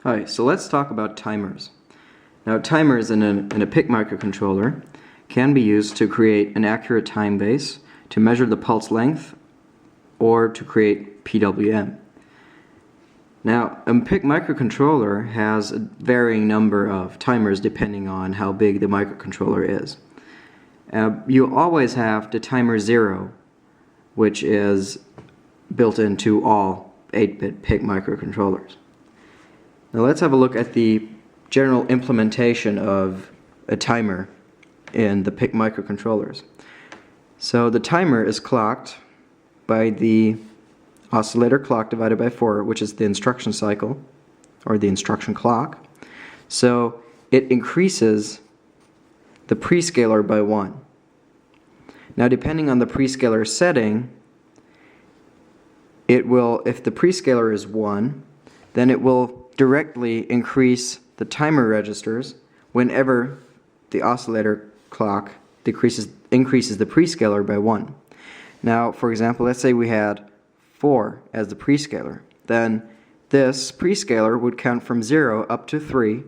Hi, so let's talk about timers. Now, timers in a PIC microcontroller can be used to create an accurate time base, to measure the pulse length, or to create PWM. Now, a PIC microcontroller has a varying number of timers depending on how big the microcontroller is. You always have the timer 0, which is built into all 8-bit PIC microcontrollers. Now let's have a look at the general implementation of a timer in the PIC microcontrollers. So the timer is clocked by the oscillator clock divided by 4, which is the instruction cycle, or the instruction clock. So it increases the prescaler by 1. Now depending on the prescaler setting, it will, if the prescaler is 1, then it will directly increase the timer registers whenever the oscillator clock increases the prescaler by 1. Now, for example, let's say we had 4 as the prescaler. Then this prescaler would count from 0 up to 3,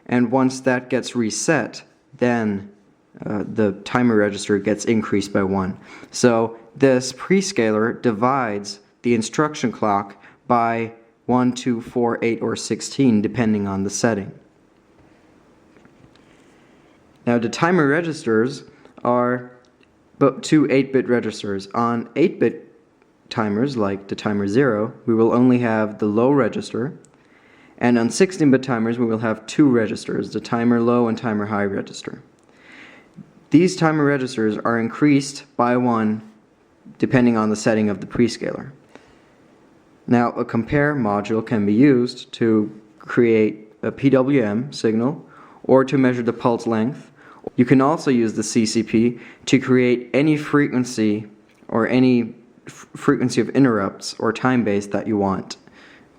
and once that gets reset, then the timer register gets increased by 1. So this prescaler divides the instruction clock by 1, 2, 4, 8, or 16, depending on the setting. Now, the timer registers are two 8-bit registers. On 8-bit timers, like the timer 0, we will only have the low register, and on 16-bit timers, we will have 2 registers, the timer low and timer high register. These timer registers are increased by 1 depending on the setting of the prescaler. Now, a compare module can be used to create a PWM signal or to measure the pulse length. You can also use the CCP to create any frequency or any frequency of interrupts or time base that you want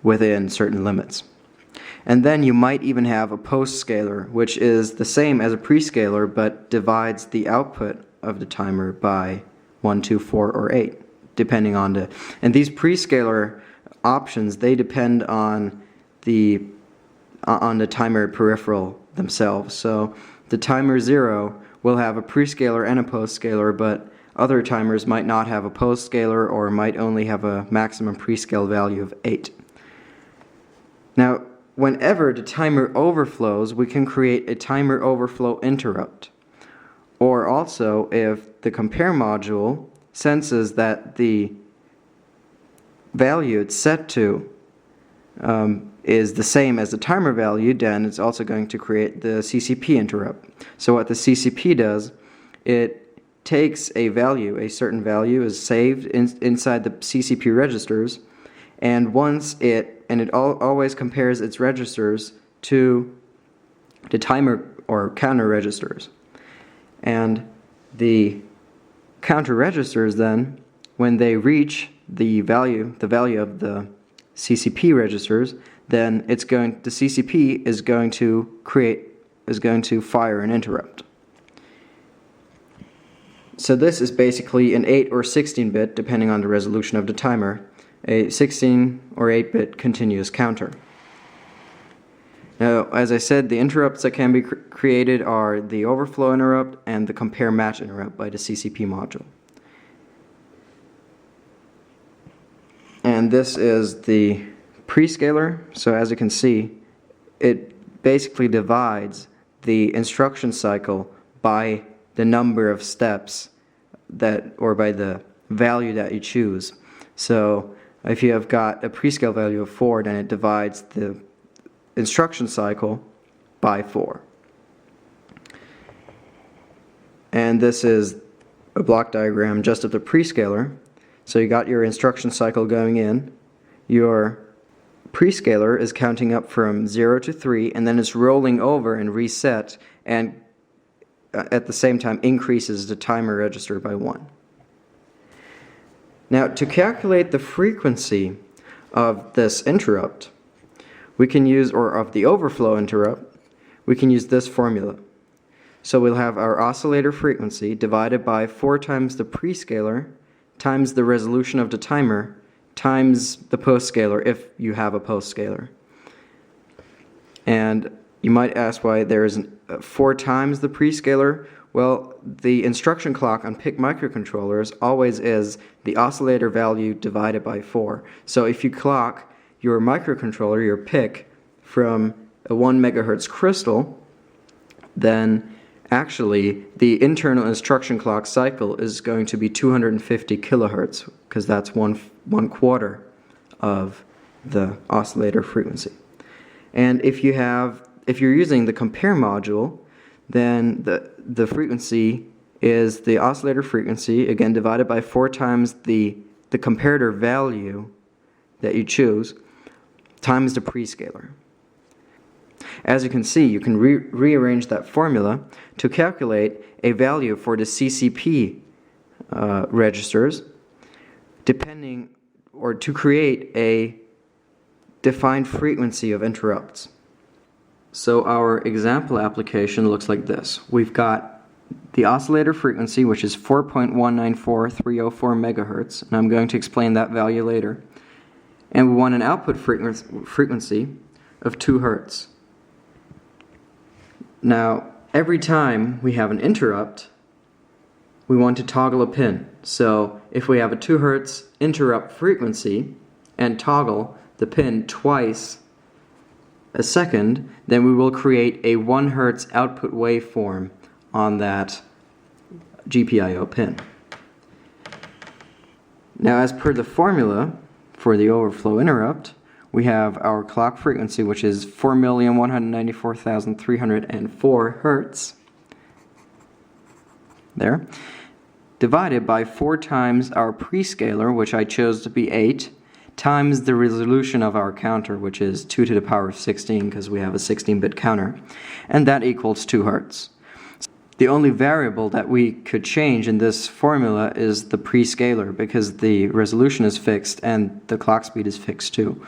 within certain limits. And then you might even have a post scaler, which is the same as a prescaler but divides the output of the timer by 1, 2, 4, or 8, depending on the... And these prescaler options, they depend on the timer peripheral themselves. So the timer 0 will have a prescaler and a postscaler, but other timers might not have a postscaler or might only have a maximum prescale value of 8. Now, whenever the timer overflows, we can create a timer overflow interrupt. Or also, if the compare module senses that the value it's set to is the same as the timer value, then it's also going to create the CCP interrupt. So what the CCP does, it takes a value, a certain value is saved inside the CCP registers, and it always compares its registers to the timer or counter registers. And the counter registers then, when they reach the value of the CCP registers, then the CCP is going to fire an interrupt. So this is basically an 8 or 16-bit, depending on the resolution of the timer, a 16 or 8-bit continuous counter. Now, as I said, the interrupts that can be created are the overflow interrupt and the compare match interrupt by the CCP module. And this is the prescaler. So as you can see, it basically divides the instruction cycle by the number of steps or by the value that you choose. So if you have got a prescale value of 4, then it divides the instruction cycle by 4. And this is a block diagram just of the prescaler. So you got your instruction cycle going in, your prescaler is counting up from 0 to 3, and then it's rolling over and reset, and at the same time increases the timer register by 1. Now, to calculate the frequency of this interrupt, we can use, or of the overflow interrupt, we can use this formula. So we'll have our oscillator frequency divided by 4 times the prescaler times the resolution of the timer times the postscaler if you have a postscaler. And you might ask why there is 4 times the prescaler. Well, the instruction clock on PIC microcontrollers always is the oscillator value divided by 4. So if you clock your microcontroller, your PIC, from a 1 megahertz crystal, then actually the internal instruction clock cycle is going to be 250 kilohertz, because that's one quarter of the oscillator frequency. And if you're using the compare module, then the frequency is the oscillator frequency, again divided by 4 times the comparator value that you choose, times the prescaler. As you can see, you can rearrange that formula to calculate a value for the CCP registers, depending, or to create a defined frequency of interrupts. So our example application looks like this. We've got the oscillator frequency, which is 4.194304 megahertz, and I'm going to explain that value later. And we want an output frequency of 2 hertz. Now, every time we have an interrupt, we want to toggle a pin. So if we have a 2 hertz interrupt frequency and toggle the pin twice a second, then we will create a 1 hertz output waveform on that GPIO pin. Now, as per the formula for the overflow interrupt, we have our clock frequency, which is 4,194,304 hertz, there, divided by 4 times our prescaler, which I chose to be 8, times the resolution of our counter, which is 2 to the power of 16, because we have a 16-bit counter, and that equals 2 hertz. The only variable that we could change in this formula is the prescaler, because the resolution is fixed and the clock speed is fixed too.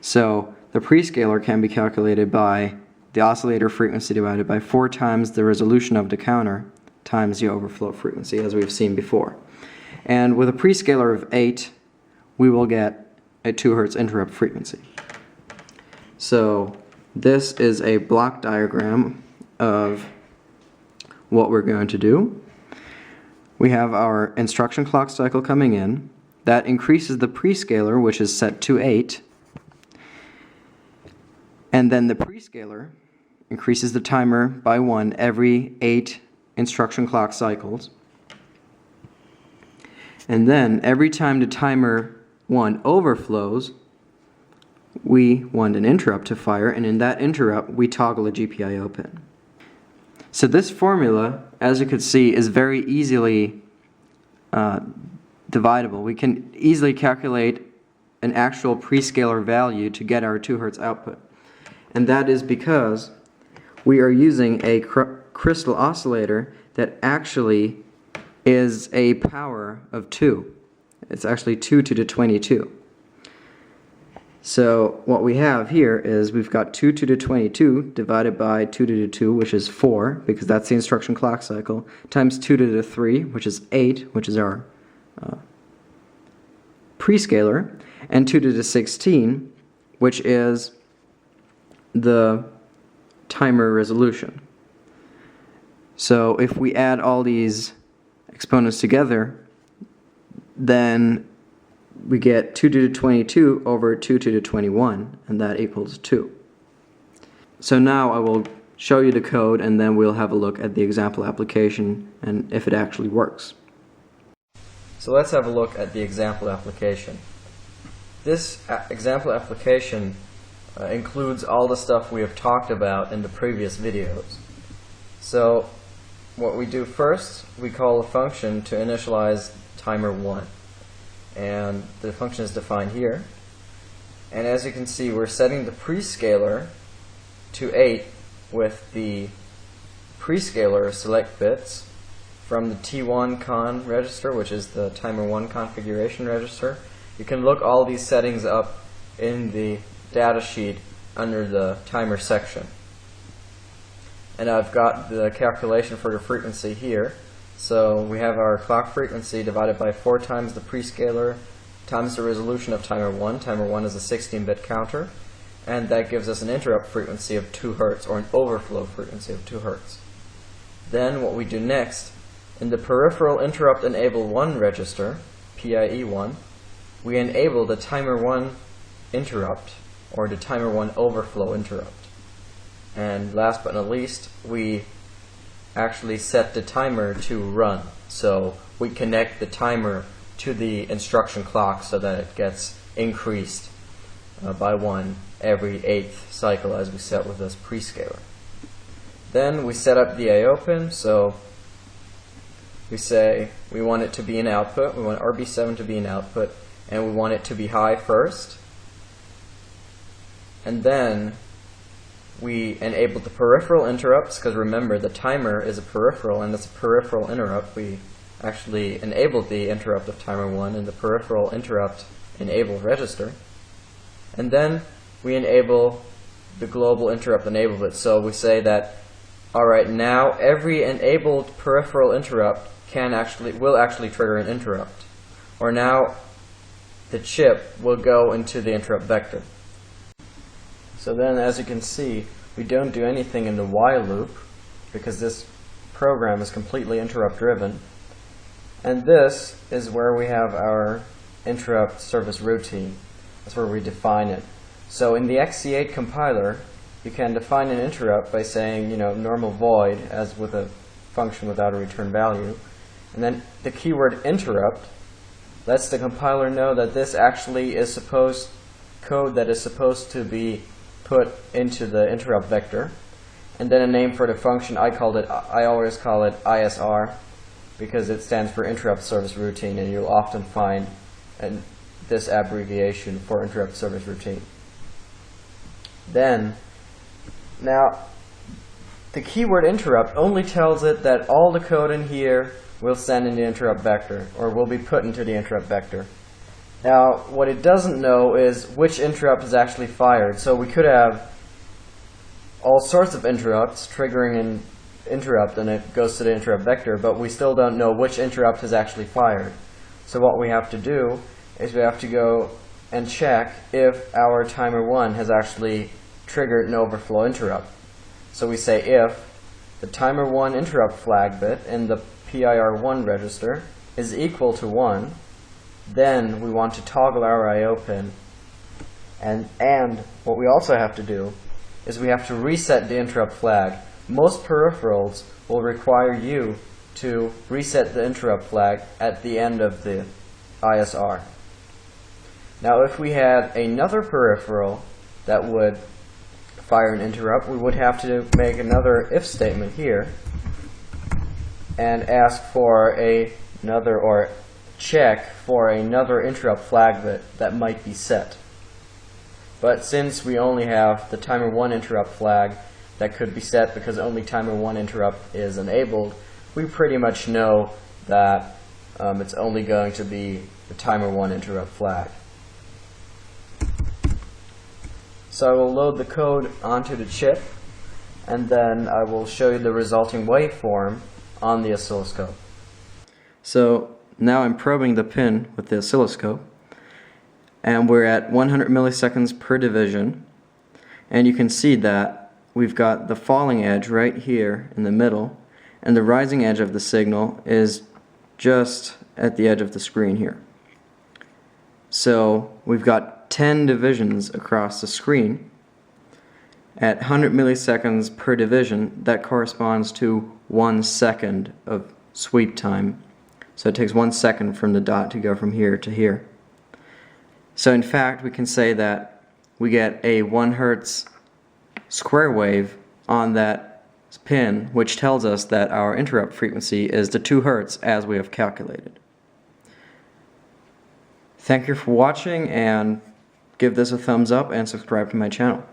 So the prescaler can be calculated by the oscillator frequency divided by 4 times the resolution of the counter times the overflow frequency, as we've seen before. And with a prescaler of 8, we will get a 2 hertz interrupt frequency. So this is a block diagram of what we're going to do. We have our instruction clock cycle coming in. That increases the prescaler, which is set to 8. And then the prescaler increases the timer by 1 every 8 instruction clock cycles. And then every time the timer 1 overflows, we want an interrupt to fire, and in that interrupt we toggle a GPIO pin. So this formula, as you can see, is very easily dividable. We can easily calculate an actual prescaler value to get our 2 hertz output. And that is because we are using a crystal oscillator that actually is a power of 2. It's actually 2 to the 22. So what we have here is we've got 2 to the 22 divided by 2 to the 2, which is 4, because that's the instruction clock cycle, times 2 to the 3, which is 8, which is our prescaler, and 2 to the 16, which is the timer resolution. So if we add all these exponents together, then we get 2 to the 22 over 2 to the 21, and that equals 2. So now I will show you the code, and then we'll have a look at the example application and if it actually works. So let's have a look at the example application. This example application includes all the stuff we have talked about in the previous videos. So what we do first, we call a function to initialize timer 1. And the function is defined here. And as you can see, we're setting the prescaler to 8 with the prescaler select bits from the T1 con register, which is the timer 1 configuration register. You can look all these settings up in the data sheet under the timer section. And I've got the calculation for the frequency here. So we have our clock frequency divided by 4 times the prescaler times the resolution of timer 1. Timer 1 is a 16-bit counter. and that gives us an interrupt frequency of 2 Hz, or an overflow frequency of 2 Hz. Then what we do next, in the peripheral interrupt enable 1 register, PIE 1, we enable the timer 1 interrupt, or the timer 1 overflow interrupt. And last but not least, we actually set the timer to run. So we connect the timer to the instruction clock so that it gets increased by 1 every 8th cycle as we set with this prescaler. Then we set up the I/O pin, so we say we want it to be an output, we want RB7 to be an output, and we want it to be high first. And then we enable the peripheral interrupts, because remember the timer is a peripheral and it's a peripheral interrupt. We actually enabled the interrupt of timer 1 in the peripheral interrupt enable register. And then we enable the global interrupt enable bit. So we say that, alright, now every enabled peripheral interrupt will actually trigger an interrupt. Or now the chip will go into the interrupt vector. So then, as you can see, we don't do anything in the while loop because this program is completely interrupt driven. And this is where we have our interrupt service routine. That's where we define it. So in the XC8 compiler, you can define an interrupt by saying, normal void, as with a function without a return value. And then the keyword interrupt lets the compiler know that this actually is code that is supposed to be put into the interrupt vector. And then a name for the function, I always call it ISR because it stands for interrupt service routine, and you'll often find this abbreviation for interrupt service routine. Now, the keyword interrupt only tells it that all the code in here will send in the interrupt vector, or will be put into the interrupt vector. Now, what it doesn't know is which interrupt is actually fired. So we could have all sorts of interrupts triggering an interrupt, and it goes to the interrupt vector, but we still don't know which interrupt is actually fired. So what we have to do is we have to go and check if our timer 1 has actually triggered an overflow interrupt. So we say if the timer 1 interrupt flag bit in the PIR1 register is equal to 1, then we want to toggle our I/O pin. And what we also have to do is we have to reset the interrupt flag. Most peripherals will require you to reset the interrupt flag at the end of the ISR. Now, if we had another peripheral that would fire an interrupt, we would have to make another if statement here and ask for another, or check for another interrupt flag that might be set. But since we only have the timer 1 interrupt flag that could be set because only timer 1 interrupt is enabled, we pretty much know that it's only going to be the timer 1 interrupt flag. So I will load the code onto the chip, and then I will show you the resulting waveform on the oscilloscope. So now I'm probing the pin with the oscilloscope, and we're at 100 milliseconds per division, and you can see that we've got the falling edge right here in the middle, and the rising edge of the signal is just at the edge of the screen here. So we've got 10 divisions across the screen. At 100 milliseconds per division, that corresponds to 1 second of sweep time. So it takes 1 second from the dot to go from here to here. So in fact, we can say that we get a 1 Hz square wave on that pin, which tells us that our interrupt frequency is the 2 Hz as we have calculated. Thank you for watching, and give this a thumbs up and subscribe to my channel.